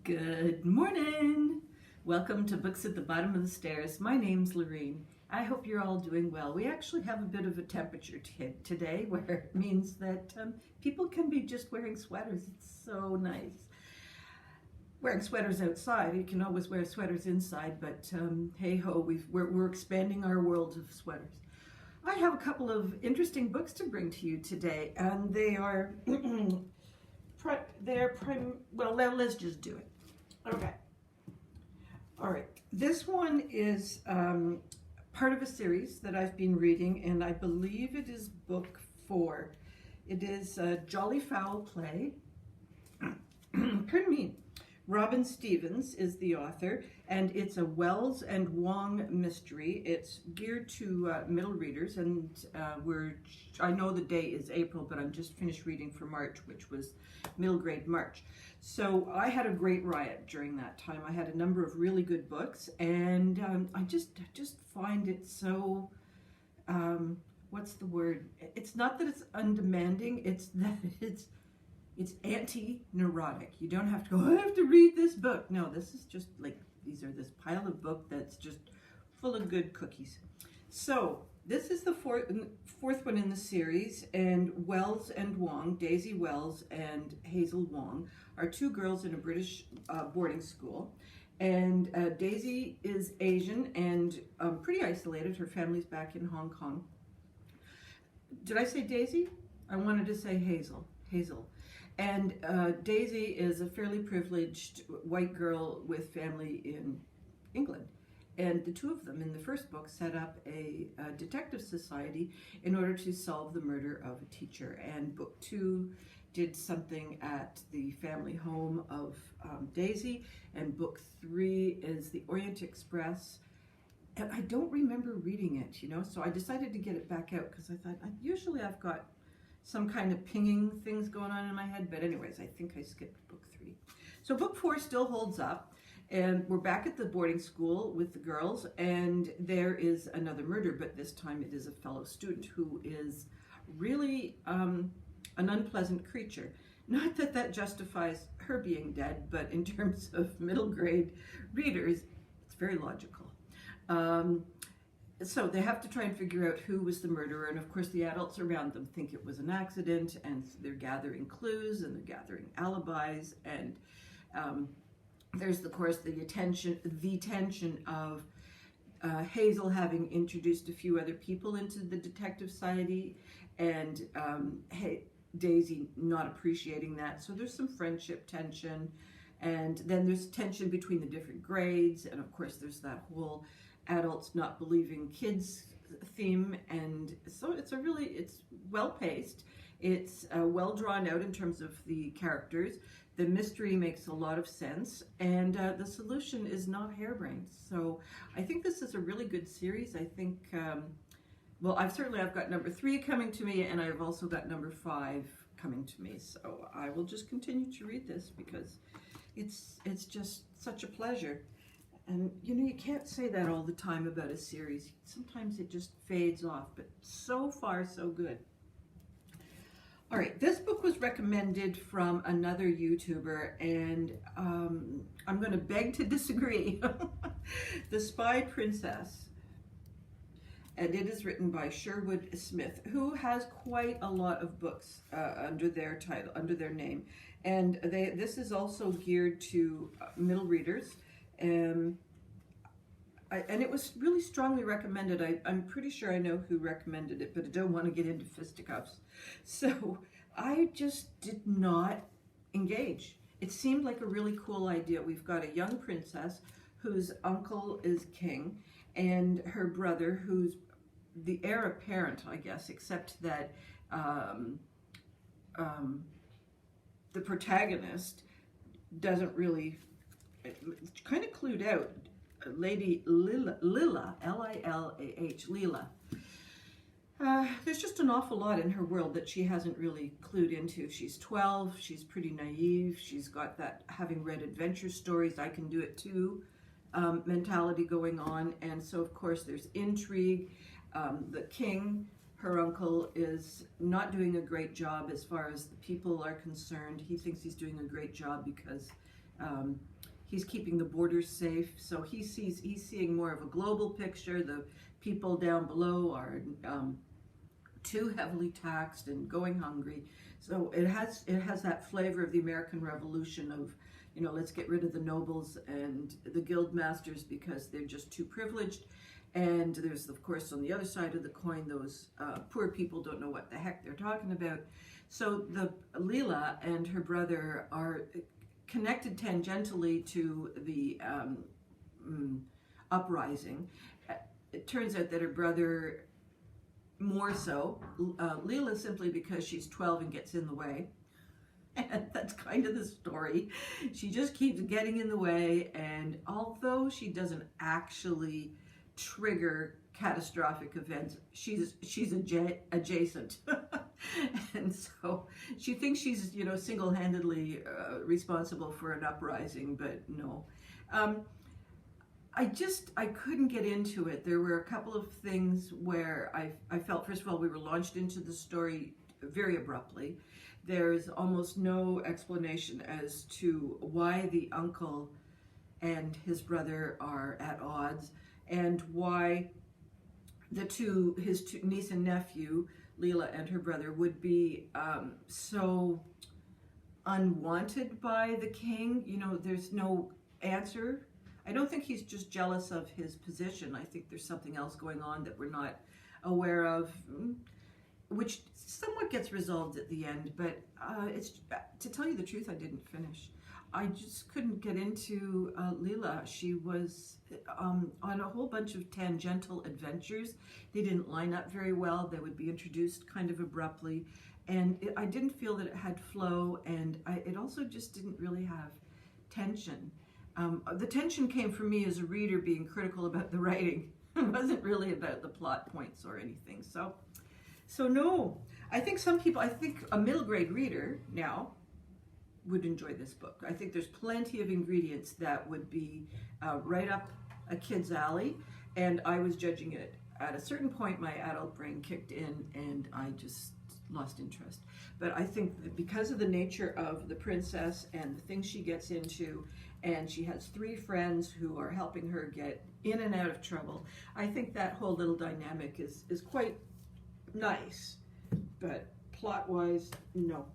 Good morning. Welcome to Books at the Bottom of the Stairs. My name's Lorene. I hope you're all doing well. We actually have a bit of a temperature today where it means that people can be just wearing sweaters. It's so nice. Wearing sweaters outside, you can always wear sweaters inside, but hey ho, we're expanding our world of sweaters. I have a couple of interesting books to bring to you today, and they are well, let's just do it. Okay. All right. This one is part of a series that I've been reading, and I believe it is book 4. It is Jolly Foul Play. Pardon me. Robin Stevens is the author, and it's a Wells and Wong mystery. It's geared to middle readers, and I know the day is April, but I'm just finished reading for March, which was middle grade March. So I had a great riot during that time. I had a number of really good books, and I just find it so, what's the word? It's not that it's undemanding, it's that it's anti-neurotic. You don't have to go, I have to read this book. No, this is just like, these are this pile of book that's just full of good cookies. So this is the fourth one in the series, and Wells and Wong, Daisy Wells and Hazel Wong, are two girls in a British boarding school. And Daisy is Asian and pretty isolated. Her family's back in Hong Kong. Did I say Daisy? I wanted to say Hazel. And Daisy is a fairly privileged white girl with family in England. And the two of them in the first book set up a detective society in order to solve the murder of a teacher. And book 2 did something at the family home of Daisy. And book 3 is the Orient Express. And I don't remember reading it, so I decided to get it back out because I thought, usually I've got some kind of pinging things going on in my head, but anyways, I think I skipped book 3. So book 4 still holds up, and we're back at the boarding school with the girls, and there is another murder, but this time it is a fellow student who is really an unpleasant creature. Not that that justifies her being dead, but in terms of middle grade readers, it's very logical. So they have to try and figure out who was the murderer, and of course the adults around them think it was an accident, and they're gathering clues and they're gathering alibis, and there's of course the tension of Hazel having introduced a few other people into the detective society, and Daisy not appreciating that. So there's some friendship tension, and then there's tension between the different grades, and of course there's that whole adults not believing kids theme. And so it's well paced, it's well drawn out in terms of the characters. The mystery makes a lot of sense, and the solution is not harebrained. So I think this is a really good series. I think I've got number 3 coming to me, and I've also got number 5 coming to me. So I will just continue to read this because it's just such a pleasure. And you can't say that all the time about a series. Sometimes it just fades off, but so far so good. All right, this book was recommended from another YouTuber, and I'm going to beg to disagree. The Spy Princess, and it is written by Sherwood Smith, who has quite a lot of books under their title, under their name, and this is also geared to middle readers. And it was really strongly recommended. I'm pretty sure I know who recommended it, but I don't want to get into fisticuffs. So I just did not engage. It seemed like a really cool idea. We've got a young princess whose uncle is king, and her brother who's the heir apparent, I guess, except that the protagonist doesn't really, kind of clued out. Lady Lila, L-I-L-A-H, Lila. There's just an awful lot in her world that she hasn't really clued into. She's 12, she's pretty naive, she's got that having read adventure stories, I can do it too, mentality going on. And so of course there's intrigue. The king, her uncle, is not doing a great job as far as the people are concerned. He thinks he's doing a great job because he's keeping the borders safe. So he's seeing more of a global picture. The people down below are too heavily taxed and going hungry. So it has that flavor of the American Revolution of, let's get rid of the nobles and the guild masters because they're just too privileged. And there's, of course, on the other side of the coin, those poor people don't know what the heck they're talking about. So the Leela and her brother are connected tangentially to the uprising. It turns out that her brother more so. Leela simply because she's 12 and gets in the way. And that's kind of the story. She just keeps getting in the way, and although she doesn't actually trigger catastrophic events, she's adjacent. And so she thinks she's, single-handedly responsible for an uprising, but no. I couldn't get into it. There were a couple of things where I felt, first of all, we were launched into the story very abruptly. There's almost no explanation as to why the uncle and his brother are at odds, and why his two niece and nephew, Leela and her brother, would be so unwanted by the king. There's no answer. I don't think he's just jealous of his position. I think there's something else going on that we're not aware of, which somewhat gets resolved at the end. But it's, to tell you the truth, I didn't finish. I just couldn't get into Leela. She was on a whole bunch of tangential adventures. They didn't line up very well. They would be introduced kind of abruptly. And I didn't feel that it had flow, and it also just didn't really have tension. The tension came from me as a reader being critical about the writing. It wasn't really about the plot points or anything. So no, I think a middle grade reader now would enjoy this book. I think there's plenty of ingredients that would be right up a kid's alley, and I was judging it. At a certain point, my adult brain kicked in, and I just lost interest. But I think that because of the nature of the princess and the things she gets into, and she has 3 friends who are helping her get in and out of trouble, I think that whole little dynamic is quite nice. But plot-wise, no.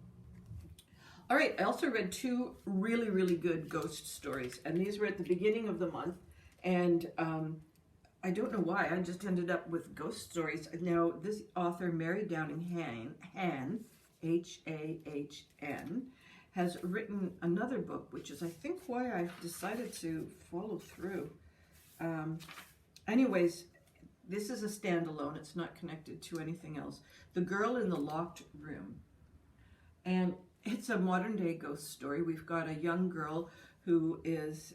All right, I also read 2 really, really good ghost stories, and these were at the beginning of the month, and I don't know why, I just ended up with ghost stories. Now, this author, Mary Downing Hahn, H-A-H-N, has written another book, which is, I think, why I've decided to follow through. Anyways, this is a standalone. It's not connected to anything else. The Girl in the Locked Room. And it's a modern-day ghost story. We've got a young girl who is...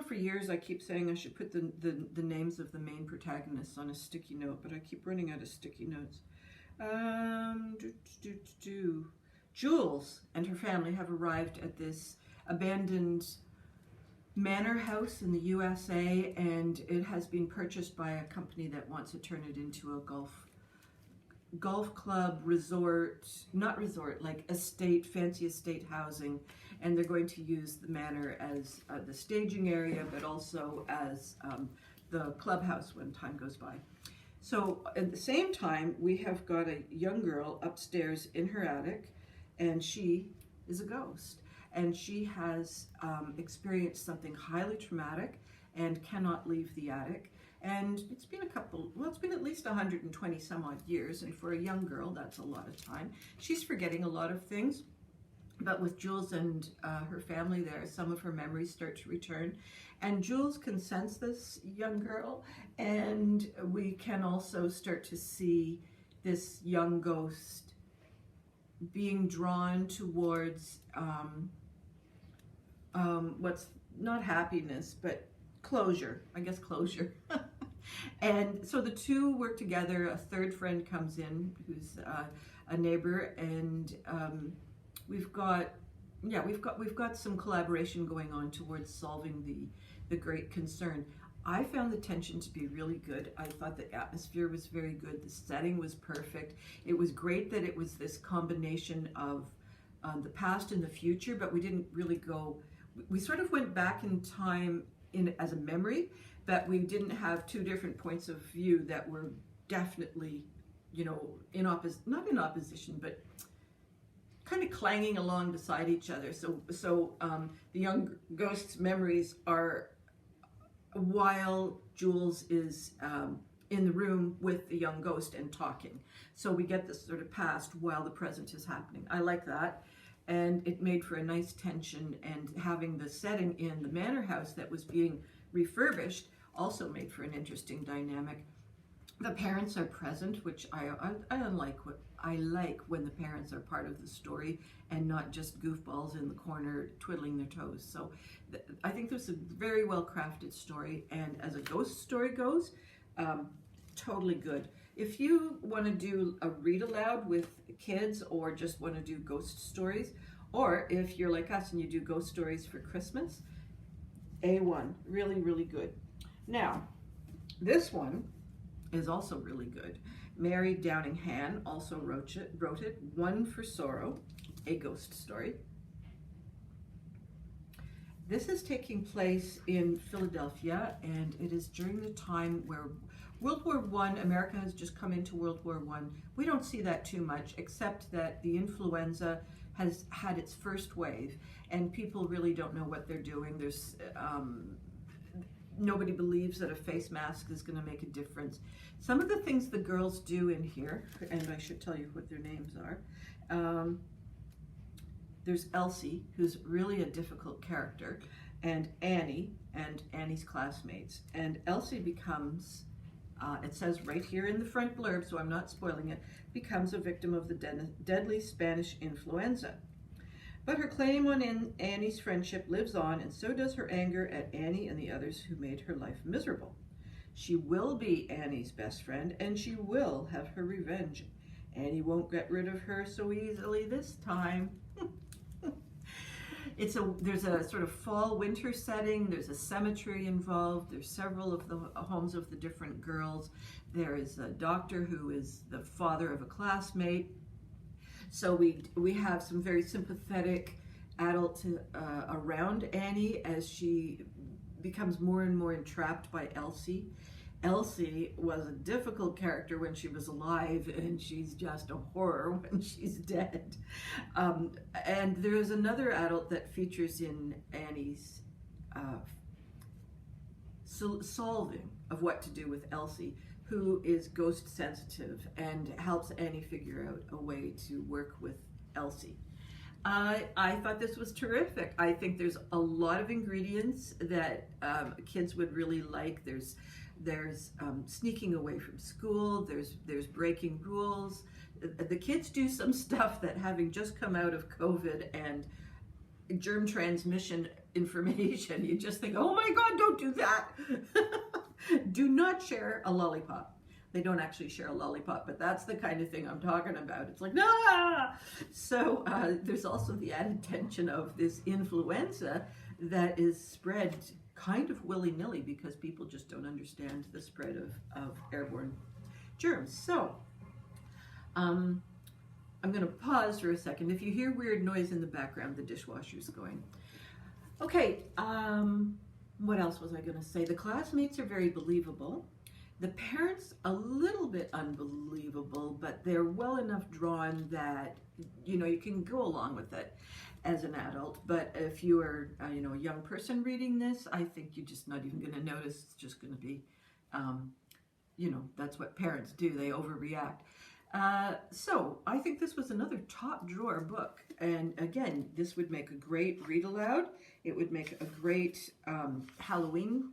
for years I keep saying I should put the names of the main protagonists on a sticky note, but I keep running out of sticky notes. Jules and her family have arrived at this abandoned manor house in the USA, and it has been purchased by a company that wants to turn it into a golf club, resort, not resort, like estate, fancy estate housing, and they're going to use the manor as the staging area, but also as the clubhouse when time goes by. So at the same time, we have got a young girl upstairs in her attic, and she is a ghost, and she has experienced something highly traumatic and cannot leave the attic. And it's been it's been at least 120 some odd years, and for a young girl, that's a lot of time. She's forgetting a lot of things, but with Jules and her family there, some of her memories start to return. And Jules can sense this young girl, and we can also start to see this young ghost being drawn towards what's not happiness, but closure, I guess closure. And so the 2 work together. A third friend comes in who's a neighbor, and we've got some collaboration going on towards solving the great concern. I found the tension to be really good. I thought the atmosphere was very good. The setting was perfect. It was great that it was this combination of the past and the future, but we didn't really go. We sort of went back in time as a memory, but we didn't have two different points of view that were definitely, not in opposition, but kind of clanging along beside each other. So the young ghost's memories are while Jules is in the room with the young ghost and talking. So we get this sort of past while the present is happening. I like that. And it made for a nice tension, and having the setting in the manor house that was being refurbished also made for an interesting dynamic. The parents are present, which I like when the parents are part of the story and not just goofballs in the corner twiddling their toes. So I think this is a very well crafted story, and as a ghost story goes, totally good. If you want to do a read aloud with kids, or just want to do ghost stories, or if you're like us and you do ghost stories for Christmas, A1, really, really good. Now, this one is also really good. Mary Downing Hahn also wrote it, One for Sorrow, a ghost story. This is taking place in Philadelphia, and it is during the time where World War I, America has just come into World War I. We don't see that too much, except that the influenza has had its first wave, and people really don't know what they're doing. There's nobody believes that a face mask is going to make a difference. Some of the things the girls do in here, and I should tell you what their names are. There's Elsie, who's really a difficult character, and Annie and Annie's classmates. And Elsie becomes, it says right here in the front blurb, so I'm not spoiling it, becomes a victim of the deadly Spanish influenza. But her claim on Annie's friendship lives on, and so does her anger at Annie and the others who made her life miserable. She will be Annie's best friend, and she will have her revenge. Annie won't get rid of her so easily this time. There's a sort of fall-winter setting. There's a cemetery involved. There's several of the homes of the different girls. There is a doctor who is the father of a classmate. So we have some very sympathetic adults around Annie as she becomes more and more entrapped by Elsie. Elsie was a difficult character when she was alive, and she's just a horror when she's dead. And there is another adult that features in Annie's solving of what to do with Elsie, who is ghost sensitive and helps Annie figure out a way to work with Elsie. I thought this was terrific. I think there's a lot of ingredients that kids would really like. There's sneaking away from school. There's breaking rules. The kids do some stuff that, having just come out of COVID and germ transmission information, you just think, oh my God, don't do that. Do not share a lollipop. They don't actually share a lollipop, but that's the kind of thing I'm talking about. It's like, nah! So there's also the added tension of this influenza that is spread kind of willy-nilly because people just don't understand the spread of airborne germs. So I'm going to pause for a second. If you hear weird noise in the background, the dishwasher's going. Okay, what else was I going to say? The classmates are very believable. The parents, a little bit unbelievable, but they're well enough drawn that, you can go along with it as an adult. But if you are, a young person reading this, I think you're just not even going to notice. It's just going to be, that's what parents do. They overreact. So I think this was another top drawer book. And again, this would make a great read aloud. It would make a great Halloween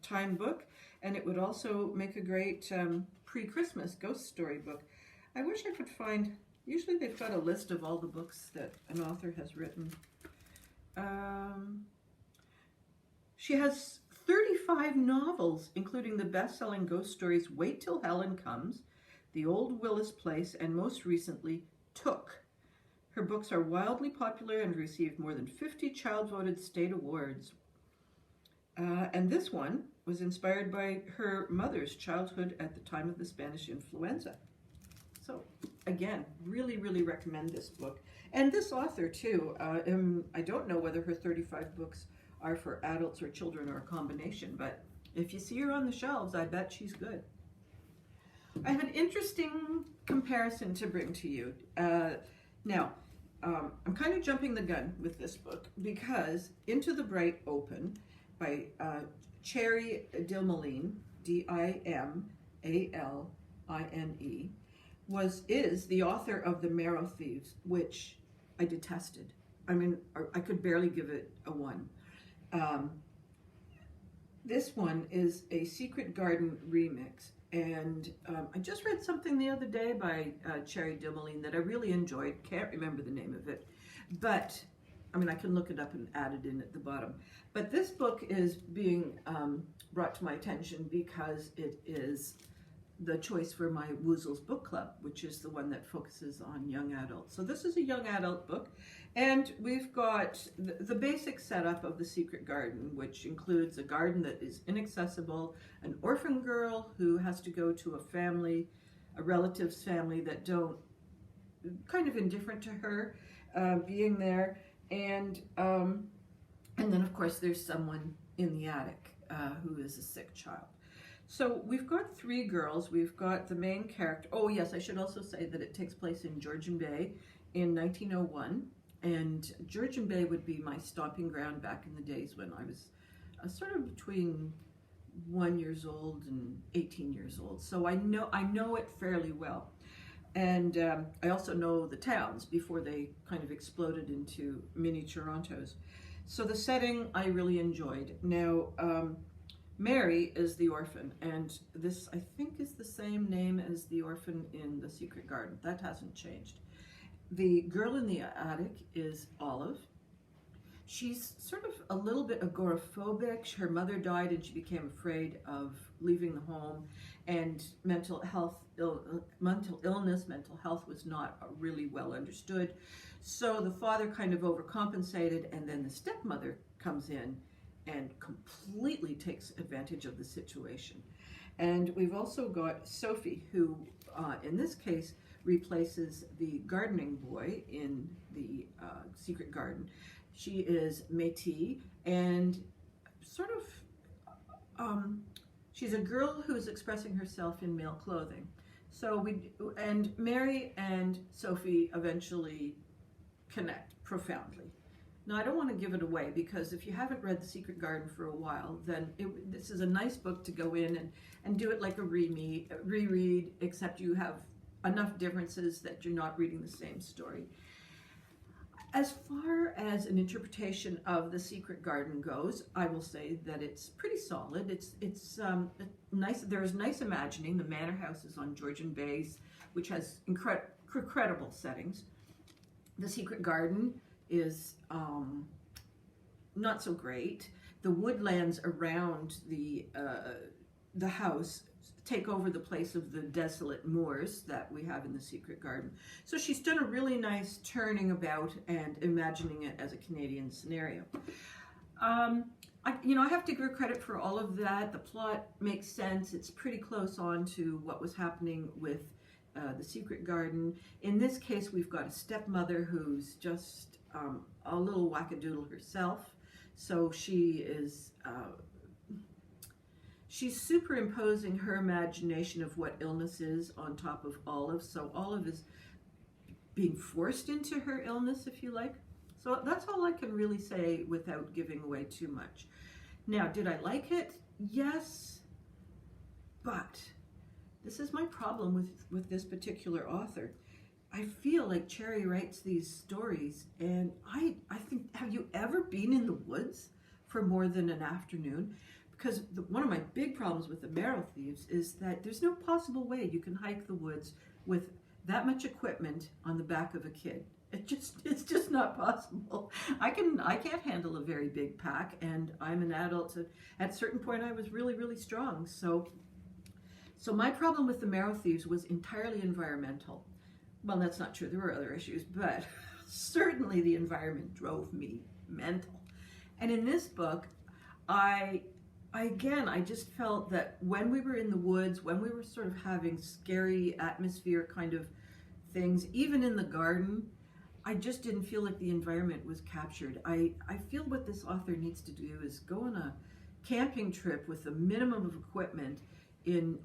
time book. And it would also make a great pre-Christmas ghost story book. I wish I could find, usually they've got a list of all the books that an author has written. She has 35 novels, including the best-selling ghost stories Wait Till Helen Comes, The Old Willis Place, and most recently, Took. Her books are wildly popular and received more than 50 child-voted state awards. And this one was inspired by her mother's childhood at the time of the Spanish influenza. So again, really, really recommend this book. And this author too. I don't know whether her 35 books are for adults or children or a combination, but if you see her on the shelves, I bet she's good. I have an interesting comparison to bring to you. Now, I'm kind of jumping the gun with this book because Into the Bright Open by Cherie Dimaline, Dimaline, is the author of The Marrow Thieves, which I detested. I mean, I could barely give it a 1. This one is a Secret Garden remix, and I just read something the other day by Cherie Dimaline that I really enjoyed. Can't remember the name of it, but I mean, I can look it up and add it in at the bottom. But this book is being brought to my attention because it is the choice for my Woozles book club, which is the one that focuses on young adults. So this is a young adult book, and we've got the basic setup of the Secret Garden, which includes a garden that is inaccessible, an orphan girl who has to go to a relative's family that don't, kind of indifferent to her being there, and then of course there's someone in the attic who is a sick child. So we've got 3 girls. We've got the main character. Oh yes, I should also say that it takes place in Georgian Bay in 1901. And Georgian Bay would be my stomping ground back in the days when I was sort of between 1 year old and 18 years old. So I know it fairly well. And I also know the towns before they kind of exploded into mini Torontos. So the setting I really enjoyed. Now, Mary is the orphan, and this, I think, is the same name as the orphan in The Secret Garden. That hasn't changed. The girl in the attic is Olive. She's sort of a little bit agoraphobic. Her mother died and she became afraid of leaving the home, and mental illness, mental health was not really well understood. So the father kind of overcompensated, and then the stepmother comes in and completely takes advantage of the situation. And we've also got Sophie, who in this case replaces the gardening boy in the Secret Garden. She is Métis, and sort of she's a girl who is expressing herself in male clothing. So Mary and Sophie eventually connect profoundly. Now, I don't want to give it away, because if you haven't read The Secret Garden for a while, then this is a nice book to go in and do it like a reread, except you have enough differences that you're not reading the same story. As far as an interpretation of The Secret Garden goes, I will say that it's pretty solid. It's nice. There's nice imagining. The manor house is on Georgian Bay, which has incredible settings. The Secret Garden is not so great. The woodlands around the house take over the place of the desolate moors that we have in The Secret Garden. So she's done a really nice turning about and imagining it as a Canadian scenario. I have to give her credit for all of that. The plot makes sense. It's pretty close on to what was happening with The Secret Garden. In this case, we've got a stepmother who's just a little wackadoodle herself. So she's superimposing her imagination of what illness is on top of Olive. So Olive is being forced into her illness, if you like. So that's all I can really say without giving away too much. Now, did I like it? Yes, but this is my problem with this particular author. I feel like Cherie writes these stories, and I think, have you ever been in the woods for more than an afternoon? Because one of my big problems with The Marrow Thieves is that there's no possible way you can hike the woods with that much equipment on the back of a kid. It's just not possible. I can't handle a very big pack, and I'm an adult. At a certain point, I was really, really strong. So my problem with The Marrow Thieves was entirely environmental. Well, that's not true. There were other issues, but certainly the environment drove me mental. And in this book, I just felt that when we were in the woods, when we were sort of having scary atmosphere kind of things, even in the garden. I just didn't feel like the environment was captured. I feel what this author needs to do is go on a camping trip with a minimum of equipment in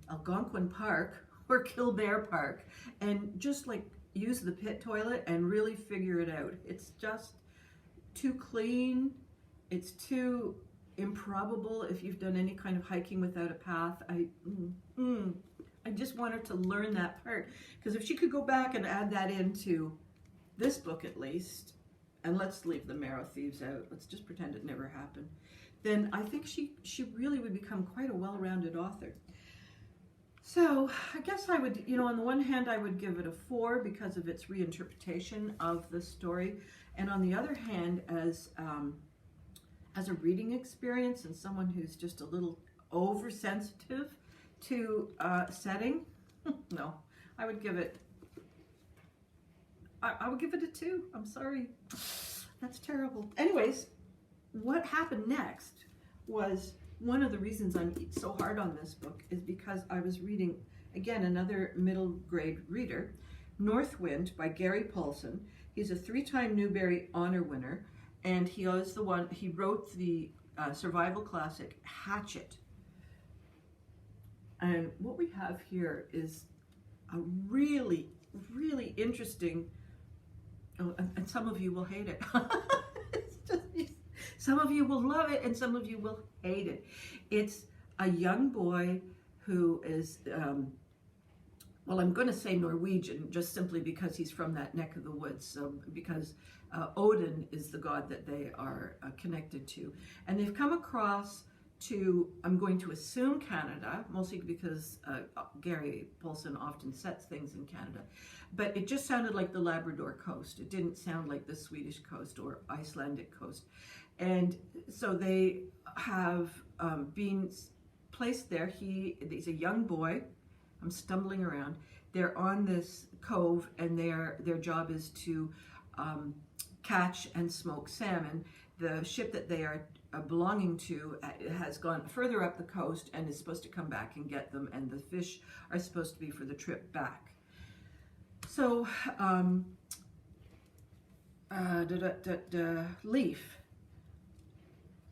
Algonquin Park or Kildare Park, and just like use the pit toilet and really figure it out. It's just too clean. It's too improbable if you've done any kind of hiking without a path. I just want her to learn that part, because if she could go back and add that into this book at least, and let's leave the Marrow Thieves out, let's just pretend it never happened, then I think she really would become quite a well-rounded author. So I guess I would, on the one hand, I would give it a 4 because of its reinterpretation of the story, and on the other hand, as a reading experience and someone who's just a little oversensitive to setting, no, I would give it. I would give it a 2. I'm sorry, that's terrible. Anyways, what happened next was one of the reasons I'm so hard on this book is because I was reading, again, another middle grade reader, Northwind by Gary Paulson. He's a 3-time Newbery Honor winner, and he wrote the survival classic Hatchet. And what we have here is a really, really interesting, and some of you will hate it. Some of you will love it and some of you will hate it. It's a young boy who is, well, I'm going to say Norwegian just simply because he's from that neck of the woods. So because Odin is the god that they are connected to. And they've come across to, I'm going to assume Canada, mostly because Gary Paulson often sets things in Canada. But it just sounded like the Labrador coast. It didn't sound like the Swedish coast or Icelandic coast. And so they have been placed there. He's a young boy. I'm stumbling around. They're on this cove, and their job is to catch and smoke salmon. The ship that they are belonging to has gone further up the coast and is supposed to come back and get them, and the fish are supposed to be for the trip back. So Leaf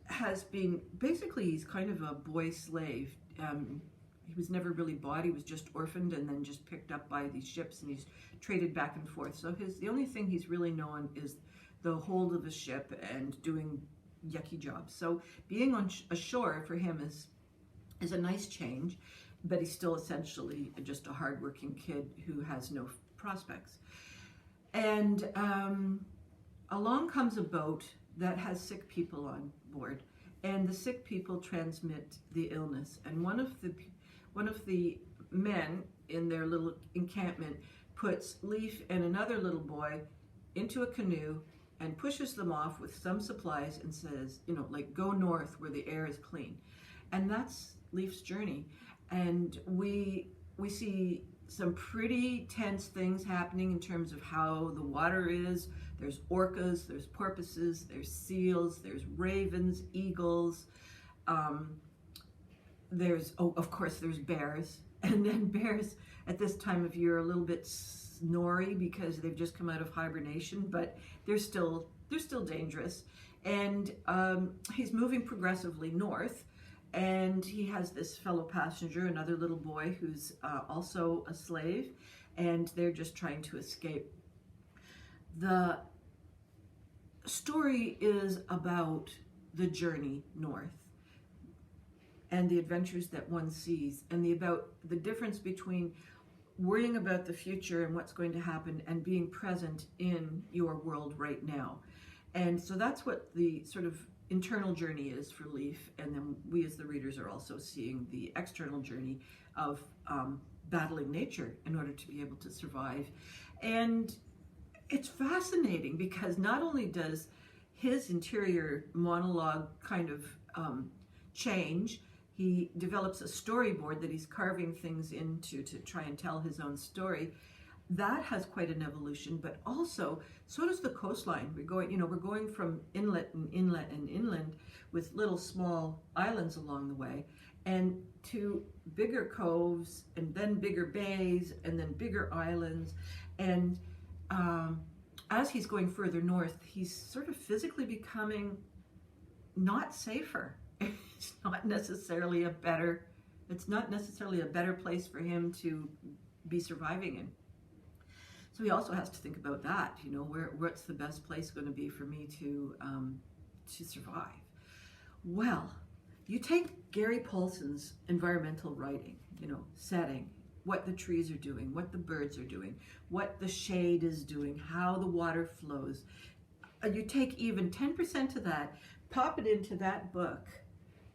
has been, basically he's kind of a boy slave. He was never really bought. He was just orphaned and then just picked up by these ships, and he's traded back and forth. So the only thing he's really known is the hold of a ship and doing yucky jobs. So being on ashore for him is a nice change, but he's still essentially just a hardworking kid who has no prospects. And along comes a boat that has sick people on board, and the sick people transmit the illness. And one of the men in their little encampment puts Leaf and another little boy into a canoe and pushes them off with some supplies and says, like, go north where the air is clean. And that's Leaf's journey. And we see some pretty tense things happening in terms of how the water is. There's orcas, there's porpoises, there's seals, there's ravens, eagles. Of course, there's bears. And then bears at this time of year are a little bit snorry because they've just come out of hibernation, but they're still dangerous. And he's moving progressively north, and he has this fellow passenger, another little boy who's also a slave, and they're just trying to escape. The story is about the journey north and the adventures that one sees, and about the difference between worrying about the future and what's going to happen and being present in your world right now. And so that's what the sort of internal journey is for Leaf, and then we as the readers are also seeing the external journey of battling nature in order to be able to survive. And it's fascinating because not only does his interior monologue kind of change, he develops a storyboard that he's carving things into to try and tell his own story. that has quite an evolution, but also so does the coastline. We're going from inlet and inlet and inland with little small islands along the way, and to bigger coves, and then bigger bays, and then bigger islands. And as he's going further north, he's sort of physically becoming not safer. It's not necessarily a better place for him to be surviving in. So he also has to think about that, what's the best place going to be for me to survive? Well, you take Gary Paulson's environmental writing, setting, what the trees are doing, what the birds are doing, what the shade is doing, how the water flows. You take even 10% of that, pop it into that book,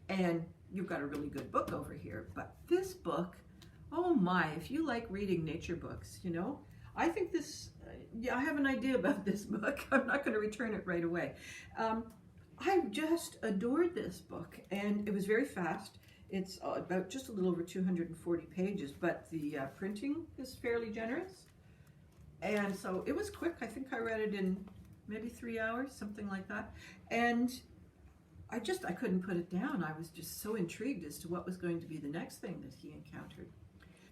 and you've got a really good book over here. But this book, oh my, if you like reading nature books, I think this, I have an idea about this book. I'm not going to return it right away. I just adored this book, and it was very fast. It's about just a little over 240 pages, but the printing is fairly generous. And so it was quick. I think I read it in maybe 3 hours, something like that. And I couldn't put it down. I was just so intrigued as to what was going to be the next thing that he encountered.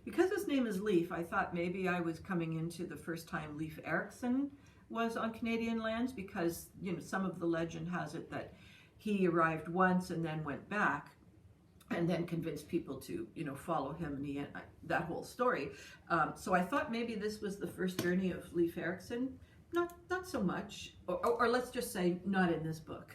Because his name is Leif, I thought maybe I was coming into the first time Leif Erikson was on Canadian lands, because, some of the legend has it that he arrived once and then went back and then convinced people to, follow him, and that whole story. So I thought maybe this was the first journey of Leif Erikson. Not so much, or let's just say not in this book.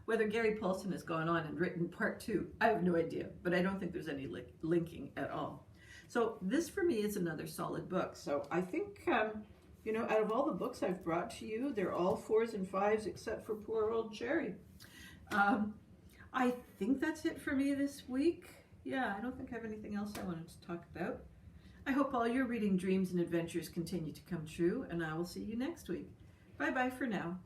Whether Gary Paulson has gone on and written part 2, I have no idea, but I don't think there's any linking at all. So this for me is another solid book. So I think, out of all the books I've brought to you, they're all 4s and 5s except for poor old Cherie. I think that's it for me this week. Yeah, I don't think I have anything else I wanted to talk about. I hope all your reading dreams and adventures continue to come true, and I will see you next week. Bye-bye for now.